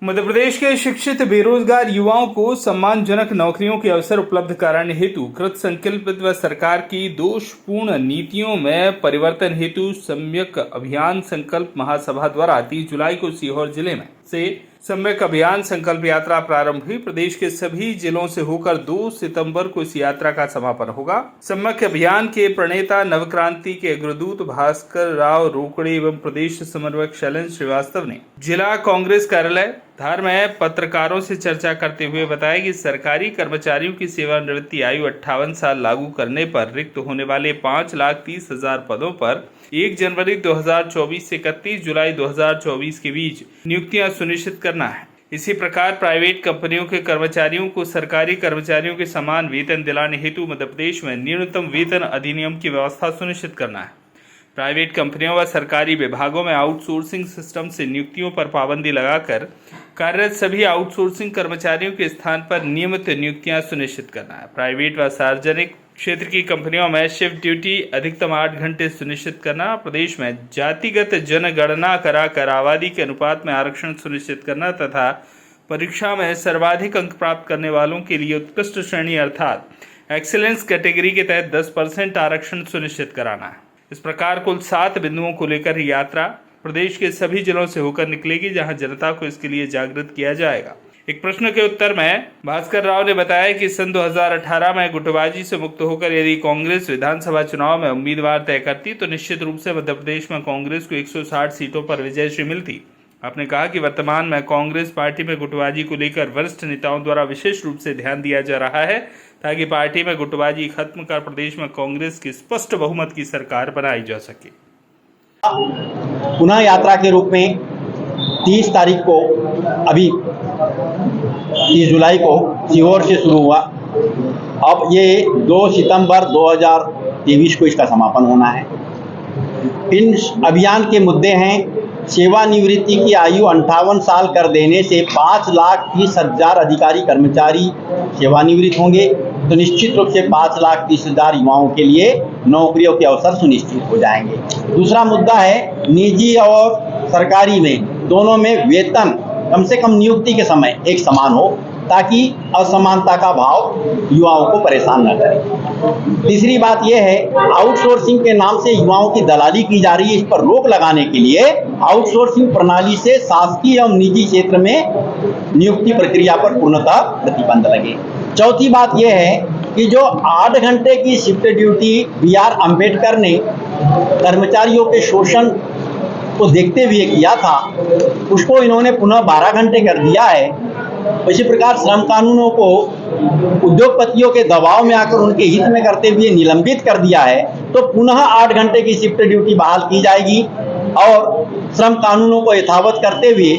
मध्य प्रदेश के शिक्षित बेरोजगार युवाओं को सम्मानजनक नौकरियों के अवसर उपलब्ध कराने हेतु कृत संकल्पित व सरकार की दोषपूर्ण नीतियों में परिवर्तन हेतु सम्यक अभियान संकल्प महासभा द्वारा 30 जुलाई को सीहोर जिले में से सम्यक अभियान संकल्प यात्रा प्रारंभ हुई। प्रदेश के सभी जिलों से होकर 2 सितंबर को इस यात्रा का समापन होगा। सम्यक अभियान के प्रणेता नवक्रांति के अग्रदूत भास्कर राव रोकड़े एवं प्रदेश समन्वयक शैलेंद्र श्रीवास्तव ने जिला कांग्रेस कार्यालय धार में पत्रकारों से चर्चा करते हुए बताया कि सरकारी कर्मचारियों की सेवानिवृत्ति आयु 58 साल लागू करने पर रिक्त होने वाले 5,30,000 पदों पर 1 जनवरी 2024 से 31 जुलाई 2024 के बीच नियुक्तियां सुनिश्चित करना है। इसी प्रकार प्राइवेट कंपनियों के कर्मचारियों को सरकारी कर्मचारियों के समान वेतन दिलाने हेतु मध्य प्रदेश में न्यूनतम वेतन अधिनियम की व्यवस्था सुनिश्चित करना है। प्राइवेट कंपनियों व सरकारी विभागों में आउटसोर्सिंग सिस्टम से नियुक्तियों पर पाबंदी लगाकर कार्यरत सभी आउटसोर्सिंग कर्मचारियों के स्थान पर नियमित नियुक्तियां सुनिश्चित करना है। प्राइवेट व सार्वजनिक क्षेत्र की कंपनियों में शिफ्ट ड्यूटी अधिकतम 8 घंटे सुनिश्चित करना। प्रदेश में जातिगत जनगणना कराकर आबादी के अनुपात में आरक्षण सुनिश्चित करना तथा परीक्षा में सर्वाधिक अंक प्राप्त करने वालों के लिए उत्कृष्ट श्रेणी अर्थात एक्सीलेंस कैटेगरी के तहत 10% आरक्षण सुनिश्चित कराना है। इस प्रकार कुल 7 बिंदुओं को लेकर यात्रा प्रदेश के सभी जिलों से होकर निकलेगी, जहां जनता को इसके लिए जागृत किया जाएगा। एक प्रश्न के उत्तर में भास्कर राव ने बताया कि सन 2018 में गुटबाजी से मुक्त होकर यदि कांग्रेस विधानसभा चुनाव में उम्मीदवार तय करती तो निश्चित रूप से मध्य प्रदेश में कांग्रेस को 160 सीटों पर विजयश्री मिलती। आपने कहा कि वर्तमान में कांग्रेस पार्टी में गुटबाजी को लेकर वरिष्ठ नेताओं द्वारा विशेष रूप से ध्यान दिया जा रहा है ताकि पार्टी में गुटबाजी खत्म कर प्रदेश में कांग्रेस की स्पष्ट बहुमत की सरकार बनाई जा सके। पुनः यात्रा के रूप में 30 तारीख को अभी 30 जुलाई को सीहोर से शुरू हुआ। अब ये 2 सितंबर 2023 को इसका समापन होना है। इन अभियान के मुद्दे हैं सेवानिवृत्ति की आयु 58 साल कर देने से 5,30,000 अधिकारी कर्मचारी सेवानिवृत्त होंगे, तो निश्चित रूप से 5,30,000 युवाओं के लिए नौकरियों के अवसर सुनिश्चित हो जाएंगे। दूसरा मुद्दा है निजी और सरकारी में दोनों में वेतन कम से कम नियुक्ति के समय एक समान हो ताकि असमानता का भाव युवाओं को परेशान न करे। तीसरी बात यह है आउटसोर्सिंग के नाम से युवाओं की दलाली की जा रही है, इस पर रोक लगाने के लिए आउटसोर्सिंग प्रणाली से शासकीय एवं निजी क्षेत्र में नियुक्ति प्रक्रिया पर पूर्णतः प्रतिबंध लगे। चौथी बात यह है कि जो 8 घंटे की शिफ्ट ड्यूटी BR अम्बेडकर ने कर्मचारियों के शोषण को देखते हुए किया था, उसको इन्होंने पुनः 12 घंटे कर दिया है। इसी प्रकार श्रम कानूनों को उद्योगपतियों के दबाव में आकर उनके हित में करते हुए निलंबित कर दिया है, तो पुनः 8 घंटे की शिफ्ट ड्यूटी बहाल की जाएगी और श्रम कानूनों को यथावत करते हुए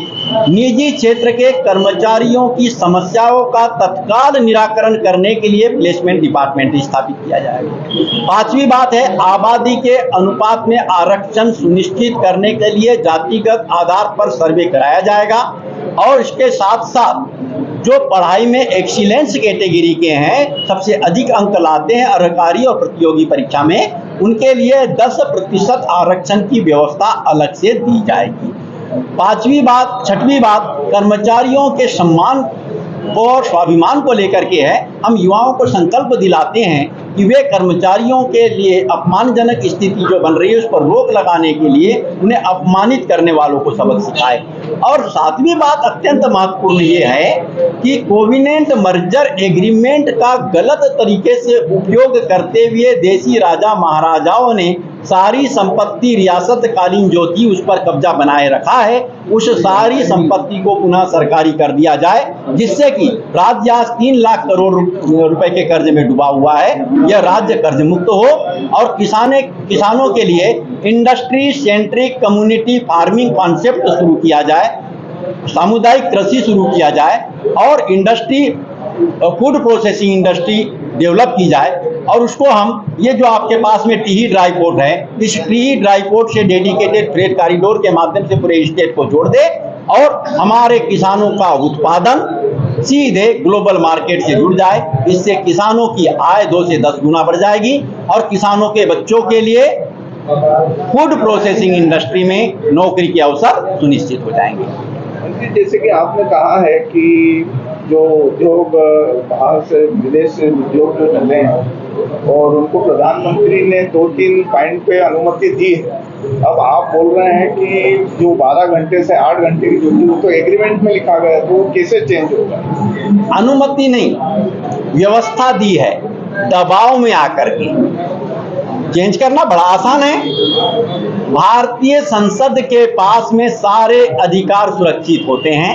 निजी क्षेत्र के कर्मचारियों की समस्याओं का तत्काल निराकरण करने के लिए प्लेसमेंट डिपार्टमेंट स्थापित किया जाएगा। पांचवी बात है आबादी के अनुपात में आरक्षण सुनिश्चित करने के लिए जातिगत आधार पर सर्वे कराया जाएगा और इसके साथ साथ जो पढ़ाई में एक्सीलेंस कैटेगरी के हैं, सबसे अधिक अंक लाते हैं सरकारी और प्रतियोगी परीक्षा में, उनके लिए 10% आरक्षण की व्यवस्था अलग से दी जाएगी। छठवीं बात कर्मचारियों के सम्मान और स्वाभिमान को लेकर के है। हम युवाओं को संकल्प दिलाते हैं कि वे कर्मचारियों के लिए अपमानजनक स्थिति जो बन रही है उस पर रोक लगाने के लिए उन्हें अपमानित करने वालों को सबक सिखाए। और 7वीं बात अत्यंत महत्वपूर्ण ये है कि कोविनेंट मर्जर एग्रीमेंट का गलत तरीके से उपयोग करते हुए देसी राजा महाराजाओं ने सारी संपत्ति रियासत कालीन जो थी उस पर कब्जा बनाए रखा है, उस सारी संपत्ति को पुनः सरकारी कर दिया जाए, जिससे कि राज्य आज 3 लाख करोड़ रुपए के कर्ज में डूबा हुआ है, यह राज्य कर्ज मुक्त हो और किसानों के लिए industry centric community farming concept शुरू किया जाए, सामुदायिक कृषि शुरू किया जाए और industry food processing industry develop की जाए और उसको हम ये जो आपके पास में टीही ड्राई पोर्ट है, इस टीही ड्राई पोर्ट से डेडिकेटेड फ्रेट कॉरिडोर के माध्यम से पूरे स्टेट को जोड़ दे और हमारे किसानों का उत्पादन सीधे ग्लोबल मार्केट से जुड़ जाए। इससे किसानों की आय 2 से 10 गुना बढ़ जाएगी और किसानों के बच्चों के लिए फूड प्रोसेसिंग इंडस्ट्री में नौकरी के अवसर सुनिश्चित हो जाएंगे। मंत्री, जैसे कि आपने कहा है कि जो उद्योग बाहर से विदेश से उद्योग जो चले हैं और उनको प्रधानमंत्री ने 2-3 पॉइंट पे अनुमति दी है। अब आप बोल रहे हैं कि जो 12 घंटे से 8 घंटे की ड्यूटी वो तो एग्रीमेंट में लिखा गया है, तो वो कैसे चेंज होगा? अनुमति नहीं, व्यवस्था दी है दबाव में आकर के। चेंज करना बड़ा आसान है। भारतीय संसद के पास में सारे अधिकार सुरक्षित होते हैं।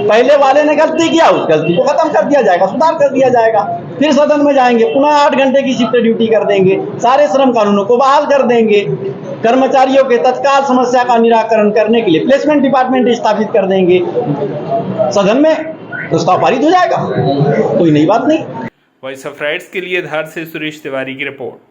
पहले वाले ने गलती किया, उस गलती को खत्म कर दिया जाएगा, सुधार कर दिया जाएगा। फिर सदन में जाएंगे, पुनः 8 घंटे की शिफ्ट ड्यूटी कर देंगे, सारे श्रम कानूनों को बहाल कर देंगे, कर्मचारियों के तत्काल समस्या का निराकरण करने के लिए प्लेसमेंट डिपार्टमेंट स्थापित कर देंगे। सदन में प्रस्ताव पारित हो जाएगा, कोई नई बात नहीं। वॉइस ऑफ राइट्स के लिए धार से सुरेश तिवारी की रिपोर्ट।